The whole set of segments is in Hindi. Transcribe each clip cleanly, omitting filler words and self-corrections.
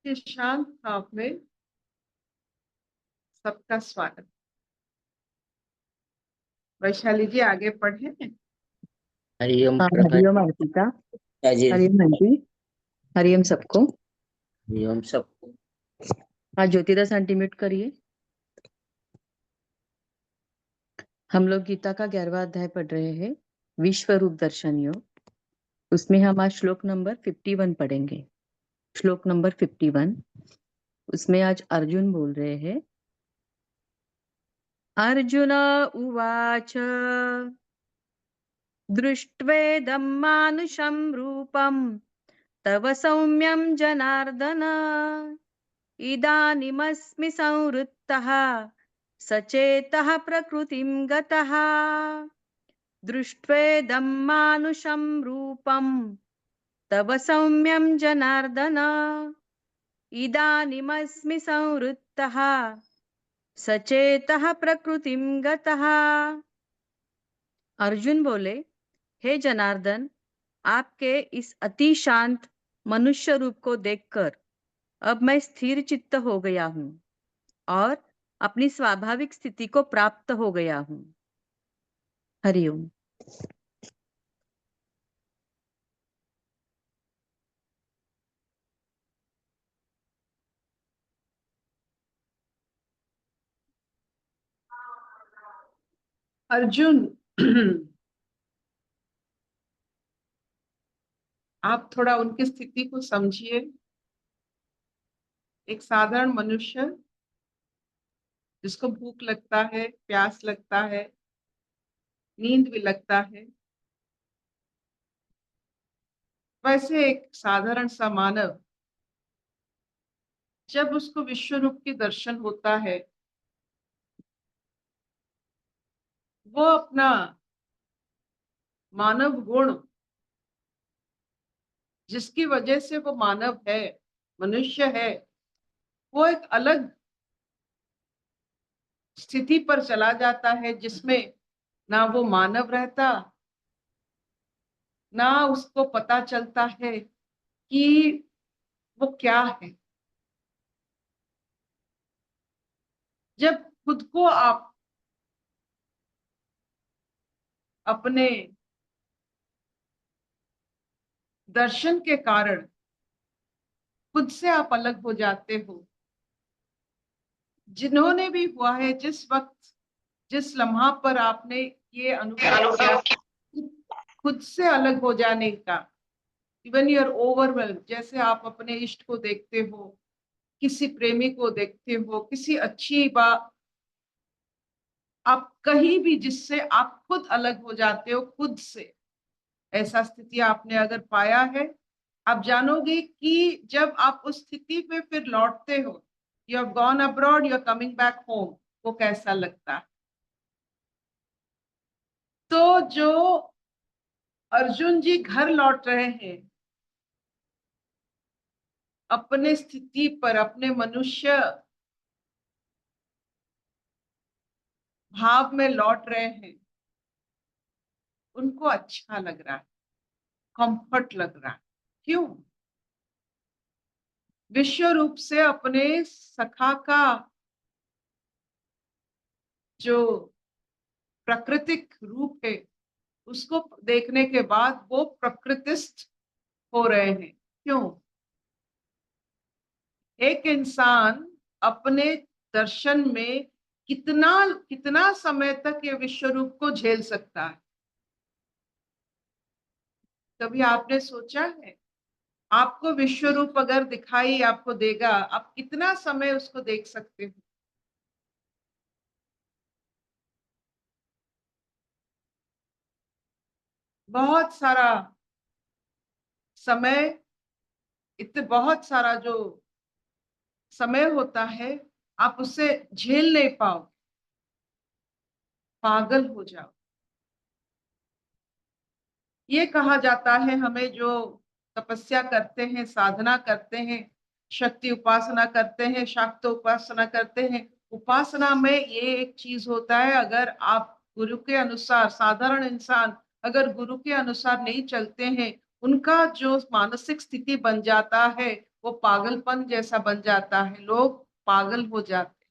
के शांत भाव में सबका स्वागत। वैशाली जी आगे पढ़े। हरिओम हरिओम अर्पिता। जी। हरिओम आंटी। हरिओम सबको। हरिओम सबको। हाँ, ज्योतिदास आंटी म्यूट करिए। हम लोग गीता का 11वां अध्याय पढ़ रहे हैं, विश्व रूप दर्शन योग। उसमें हम आज श्लोक नंबर 51 पढ़ेंगे। श्लोक नंबर 51। उसमें आज अर्जुन बोल रहे हैं। अर्जुन उवाच दृष्ट्वेदं मानुषं रूपं तव सौम्यं जनार्दन इदानीमस्मि संवृत्तः सचेतः प्रकृतिं गतः दृष्ट्वेदं मानुषं रूपं तव सौम्यं जनार्दन इदानीमस्मि संवृत्तः सचेतः प्रकृतिं गतः। अर्जुन बोले, हे जनार्दन, आपके इस अति शांत मनुष्य रूप को देखकर अब मैं स्थिर चित्त हो गया हूँ और अपनी स्वाभाविक स्थिति को प्राप्त हो गया हूँ। हरिओम। अर्जुन आप थोड़ा उनकी स्थिति को समझिए। एक साधारण मनुष्य जिसको भूख लगता है, प्यास लगता है, नींद भी लगता है, वैसे एक साधारण सा मानव जब उसको विश्व रूप की दर्शन होता है, वो अपना मानव गुण, जिसकी वजह से वो मानव है, मनुष्य है, वो एक अलग स्थिति पर चला जाता है जिसमें ना वो मानव रहता, ना उसको पता चलता है कि वो क्या है। जब खुद को आप अपने दर्शन के कारण खुद से आप अलग हो जाते हो, जिन्होंने भी हुआ है, जिस वक्त जिस लम्हा पर आपने ये अनुभव किया खुद से अलग हो जाने का, इवन यूर ओवरवेल्म, जैसे आप अपने इष्ट को देखते हो, किसी प्रेमी को देखते हो, किसी अच्छी बात, आप कहीं भी जिससे आप खुद अलग हो जाते हो खुद से, ऐसा स्थिति आपने अगर पाया है, आप जानोगे कि जब आप उस स्थिति पे फिर लौटते हो, you have gone abroad, you are coming back home, वो कैसा लगता है। तो जो अर्जुन जी घर लौट रहे हैं, अपने स्थिति पर, अपने मनुष्य भाव में लौट रहे हैं, उनको अच्छा लग रहा है, कंफर्ट लग रहा है। क्यों? विश्व रूप से अपने सखा का जो प्राकृतिक रूप है उसको देखने के बाद वो प्रकृतिस्थ हो रहे हैं। क्यों? एक इंसान अपने दर्शन में कितना कितना समय तक ये विश्व रूप को झेल सकता है? कभी आपने सोचा है? आपको विश्व रूप अगर दिखाई आपको देगा, आप कितना समय उसको देख सकते हो? बहुत सारा समय, इतने बहुत सारा जो समय होता है, आप उससे झेल नहीं पाओ, पागल हो जाओ। ये कहा जाता है हमें, जो तपस्या करते हैं, साधना करते हैं, शक्ति उपासना करते हैं, शाक्त उपासना करते हैं, उपासना में ये एक चीज होता है, अगर आप गुरु के अनुसार, साधारण इंसान अगर गुरु के अनुसार नहीं चलते हैं, उनका जो मानसिक स्थिति बन जाता है वो पागलपन जैसा बन जाता है, लोग पागल हो जाते हैं,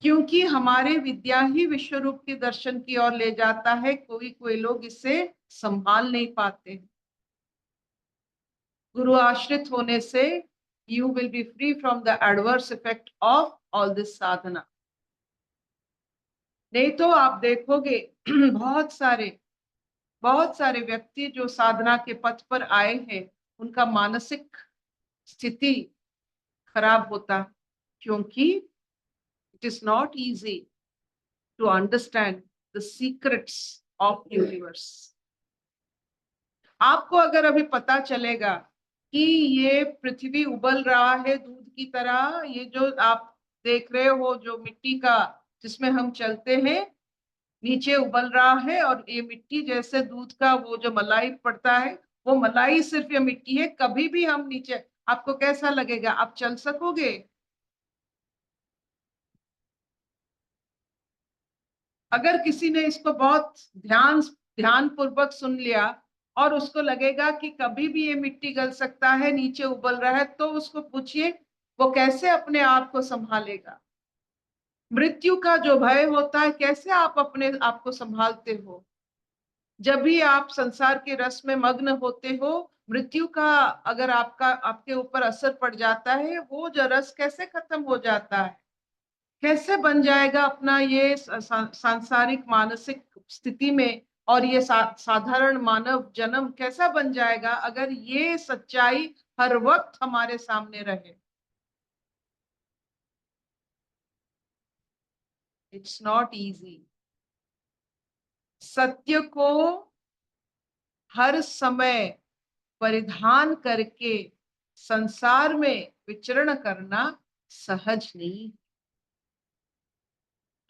क्योंकि हमारे विद्या ही विश्व रूप के दर्शन की ओर ले जाता है। कोई कोई लोग इसे संभाल नहीं पाते। गुरु आश्रित होने से you will be free from the adverse effect of all this साधना। नहीं तो आप देखोगे बहुत सारे व्यक्ति जो साधना के पथ पर आए हैं, उनका मानसिक स्थिति खराब होता, क्योंकि it is not easy to understand the secrets of universe। आपको अगर अभी पता चलेगा कि ये पृथ्वी उबल रहा है दूध की तरह, ये जो आप देख रहे हो, जो मिट्टी का जिसमें हम चलते हैं, नीचे उबल रहा है, और ये मिट्टी जैसे दूध का वो जो मलाई पड़ता है, वो मलाई सिर्फ ये मिट्टी है। कभी भी हम नीचे, आपको कैसा लगेगा? आप चल सकोगे? अगर किसी ने इसको बहुत ध्यान पूर्वक सुन लिया और उसको लगेगा कि कभी भी ये मिट्टी गल सकता है, नीचे उबल रहा है, तो उसको पूछिए वो कैसे अपने आप को संभालेगा। मृत्यु का जो भय होता है, कैसे आप अपने आप को संभालते हो? जब भी आप संसार के रस में मग्न होते हो, मृत्यु का अगर आपके ऊपर असर पड़ जाता है, वो जो रस कैसे खत्म हो जाता है, कैसे बन जाएगा अपना ये सांसारिक मानसिक स्थिति में, और ये साधारण मानव जन्म कैसा बन जाएगा अगर ये सच्चाई हर वक्त हमारे सामने रहे। It's not easy. सत्य को हर समय परिधान करके संसार में विचरण करना सहज नहीं।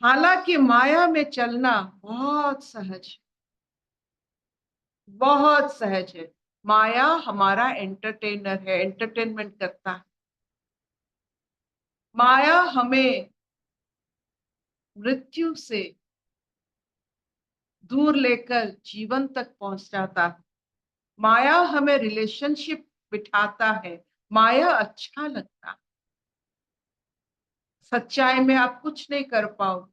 हालांकि माया में चलना बहुत सहज है, बहुत सहज है। माया हमारा एंटरटेनर है, एंटरटेनमेंट करता है। माया हमें मृत्यु से दूर लेकर जीवन तक पहुंचाता है। माया हमें रिलेशनशिप बिठाता है। माया अच्छा लगता है। सच्चाई में आप कुछ नहीं कर पाओ,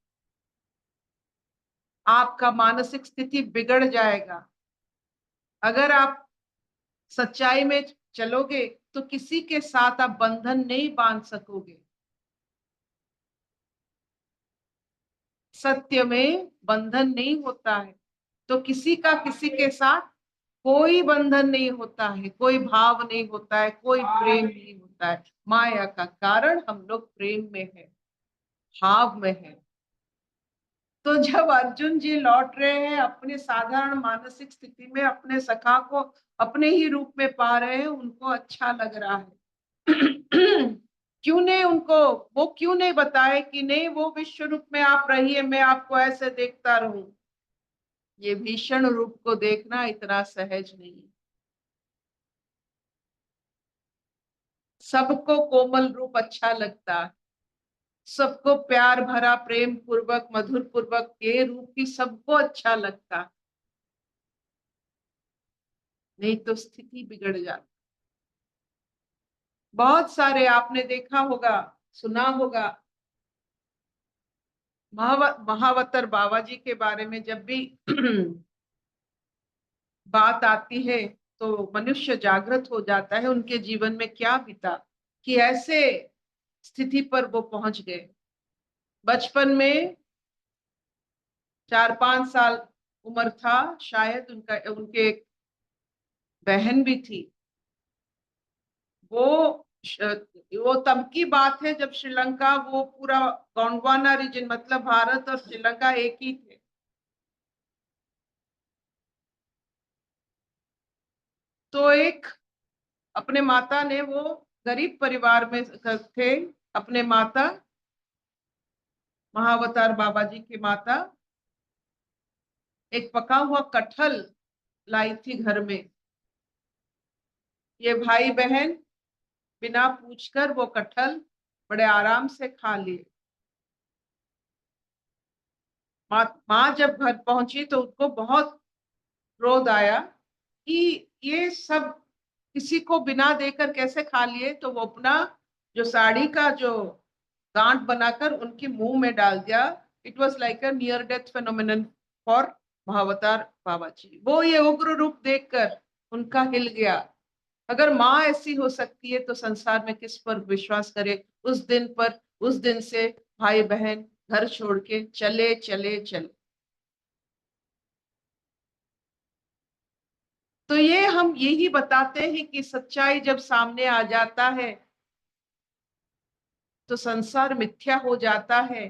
आपका मानसिक स्थिति बिगड़ जाएगा। अगर आप सच्चाई में चलोगे तो किसी के साथ आप बंधन नहीं बांध सकोगे। सत्य में बंधन नहीं होता है, तो किसी का किसी के साथ कोई बंधन नहीं होता है, कोई भाव नहीं होता है, कोई प्रेम नहीं होता है। माया का कारण हम लोग प्रेम में है, भाव में है। तो जब अर्जुन जी लौट रहे हैं अपने साधारण मानसिक स्थिति में, अपने सखा को अपने ही रूप में पा रहे हैं, उनको अच्छा लग रहा है। क्यों नहीं उनको, वो क्यों नहीं बताए कि नहीं वो विश्व रूप में आप रहिए, मैं आपको ऐसे देखता रहूं। ये भीषण रूप को देखना इतना सहज नहीं। सबको कोमल रूप अच्छा लगता है, सबको प्यार भरा, प्रेम पूर्वक, मधुर पूर्वक ये रूप ही सबको अच्छा लगता है। नहीं तो स्थिति बिगड़ जाती। बहुत सारे आपने देखा होगा, सुना होगा, महावतर बाबा जी के बारे में जब भी बात आती है तो मनुष्य जागृत हो जाता है। उनके जीवन में क्या बीता कि ऐसे स्थिति पर वो पहुंच गए। बचपन में 4-5 साल उम्र था शायद, उनके एक बहन भी थी। वो तब की बात है जब श्रीलंका, वो पूरा गोंडवाना रीजन, मतलब भारत और श्रीलंका एक ही थे। तो एक अपने माता ने, वो गरीब परिवार में थे, अपने माता महाअवतार बाबा जी की माता एक पका हुआ कटहल लाई थी घर में। ये भाई बहन बिना पूछकर वो कटहल बड़े आराम से खा लिए। माँ जब घर पहुंची तो उसको बहुत क्रोध आया कि ये सब किसी को बिना देकर कैसे खा लिए, तो वो अपना जो साड़ी का जो गांठ बनाकर उनके मुंह में डाल दिया। It was like a near death phenomenon for Mahavatar Baba ji. वो ये उग्र रूप देखकर उनका हिल गया। अगर माँ ऐसी हो सकती है तो संसार में किस पर विश्वास करे। उस दिन पर, उस दिन से भाई बहन घर छोड़ के चले चले चले। तो ये हम यही बताते हैं कि सच्चाई जब सामने आ जाता है तो संसार मिथ्या हो जाता है।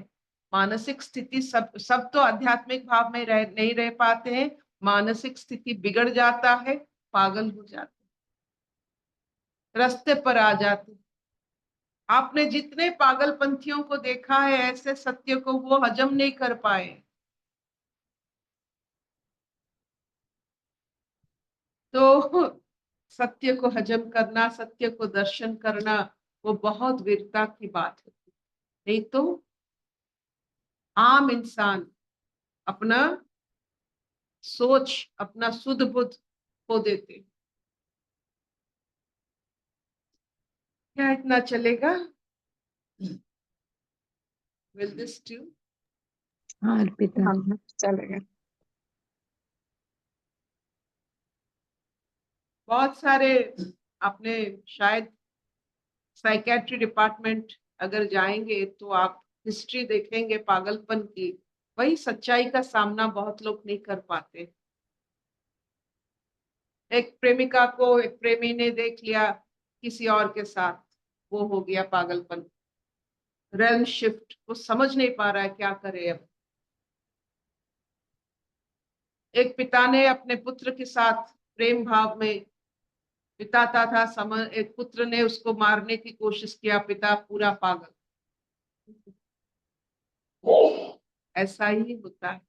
मानसिक स्थिति सब तो आध्यात्मिक भाव में नहीं रह पाते हैं। मानसिक स्थिति बिगड़ जाता है, पागल हो जाते, रास्ते पर आ जाते। आपने जितने पागलपंथियों को देखा है, ऐसे सत्य को वो हजम नहीं कर पाए। तो सत्य को हजम करना, सत्य को दर्शन करना, वो बहुत वीरता की बात है। नहीं तो आम इंसान अपना सोच, अपना सुध बुध खो देते। क्या इतना चलेगा? Will this do? हाँ अर्पिता। हाँ चलेगा। बहुत सारे आपने शायद साइकेट्री डिपार्टमेंट अगर जाएंगे तो आप हिस्ट्री देखेंगे पागलपन की। वही सच्चाई का सामना बहुत लोग नहीं कर पाते। एक प्रेमिका को एक प्रेमी ने देख लिया किसी और के साथ, वो हो गया पागलपन, रेल्म शिफ्ट। वो समझ नहीं पा रहा है क्या करे अब। एक पिता ने अपने पुत्र के साथ प्रेम भाव में बिताता था समय, एक पुत्र ने उसको मारने की कोशिश किया, पिता पूरा पागल। ऐसा ही होता है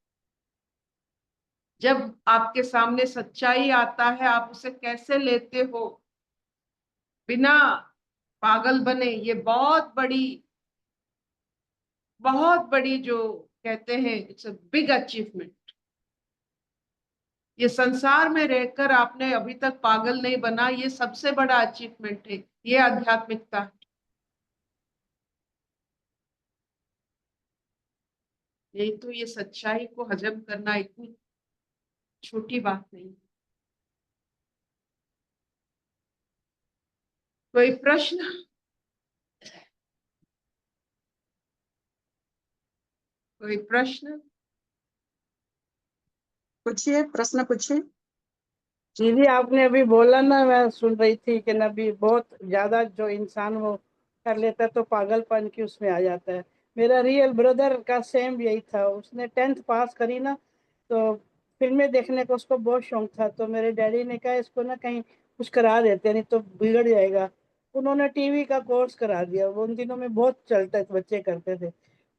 जब आपके सामने सच्चाई आता है, आप उसे कैसे लेते हो बिना पागल बने। ये बहुत बड़ी जो कहते हैं, इट्स अ बिग अचीवमेंट। ये संसार में रहकर आपने अभी तक पागल नहीं बना, ये सबसे बड़ा अचीवमेंट है। ये आध्यात्मिकता है। यही तो, ये सच्चाई को हजम करना इतनी छोटी बात नहीं। कोई प्रश्न? कोई प्रश्न? पूछिए, प्रश्न पूछिए। दीदी आपने अभी बोला ना, मैं सुन रही थी कि नबी बहुत ज्यादा जो इंसान वो कर लेता है तो पागलपन की उसमें आ जाता है। मेरा रियल ब्रदर का सेम यही था। उसने 10th पास करी ना, तो फिल्में देखने का उसको बहुत शौक था। तो मेरे डैडी ने कहा इसको ना कहीं कुछ करा देते, नहीं तो बिगड़ जाएगा। उन्होंने टीवी का कोर्स करा दिया। वो उन दिनों में बहुत चलता था, बच्चे करते थे।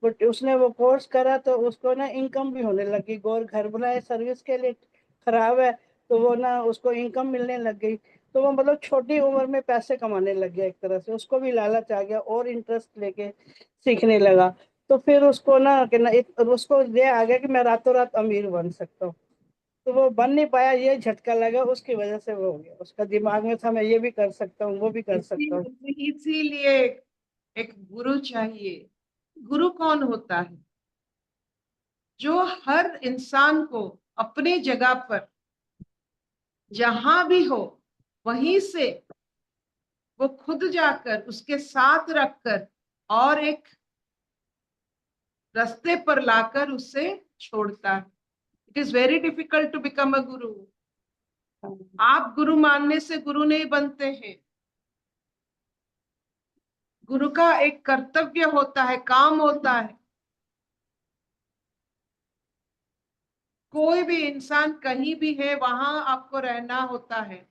बट उसने वो कोर्स करा तो उसको ना इनकम भी होने लगी। गौर घर बनाए सर्विस के लिए खराब है, तो वो ना उसको इनकम मिलने लग गई। तो वो मतलब छोटी उम्र में पैसे कमाने लग गया। एक तरह से उसको भी लालच आ गया और इंटरेस्ट लेके सीखने लगा। तो फिर उसको ना कि ना उसको ये आ गया कि मैं रातों रात अमीर बन सकता हूँ। तो वो बन नहीं पाया, ये झटका लगा उसकी वजह से। वो हो गया, उसका दिमाग में था मैं ये भी कर सकता हूँ, वो भी कर सकता हूँ। इसीलिए एक गुरु चाहिए। गुरु कौन होता है? जो हर इंसान को अपने जगह पर जहां भी हो वहीं से वो खुद जाकर उसके साथ रखकर और एक रास्ते पर लाकर उसे छोड़ता है। It is very difficult to become a guru. आप गुरु मानने से गुरु नहीं बनते हैं। गुरु का एक कर्तव्य होता है, काम होता है। कोई भी इंसान कहीं भी है, वहां आपको रहना होता है,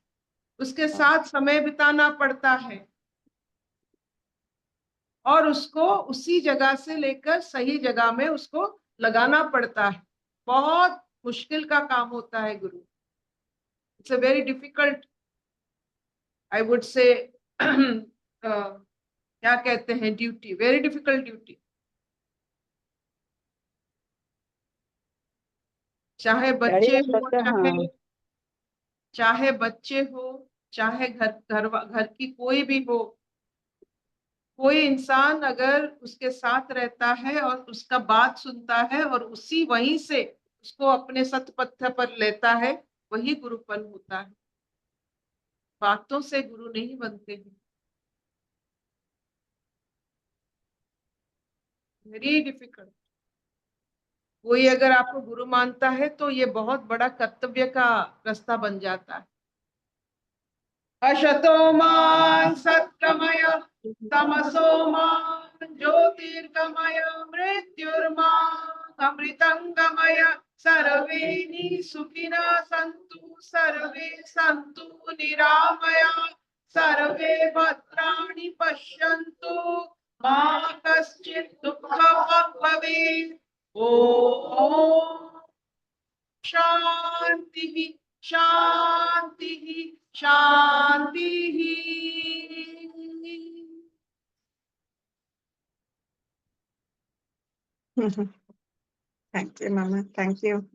उसके साथ समय बिताना पड़ता है और उसको उसी जगह से लेकर सही जगह में उसको लगाना पड़ता है। बहुत मुश्किल का काम होता है गुरु। It's a very difficult, I would say क्या कहते हैं, ड्यूटी, वेरी डिफिकल्ट ड्यूटी। चाहे डैडी बच्चे ने हो, सोचा, हाँ। चाहे बच्चे हो, चाहे घर की कोई भी हो, कोई इंसान अगर उसके साथ रहता है और उसका बात सुनता है और उसी वहीं से उसको अपने सतपथ पर लेता है, वही गुरुपन होता है। बातों से गुरु नहीं बनते हैं। Very difficult. कोई अगर आपको गुरु मानता है तो ये बहुत बड़ा कर्तव्य का रास्ता बन जाता है। अशतो मा सत्कमय तमसो मा ज्योतिर्गमय मृत्युर्मा अमृतंगमय। सर्वे सुखिनः सन्तु सर्वे सन्तु निरामया सर्वे भद्राणि पश्यन्तु मा कश्चित् दुःखभाग् भवेत्। ओम शांति शांति शांति। Thank you, Mama. Thank you.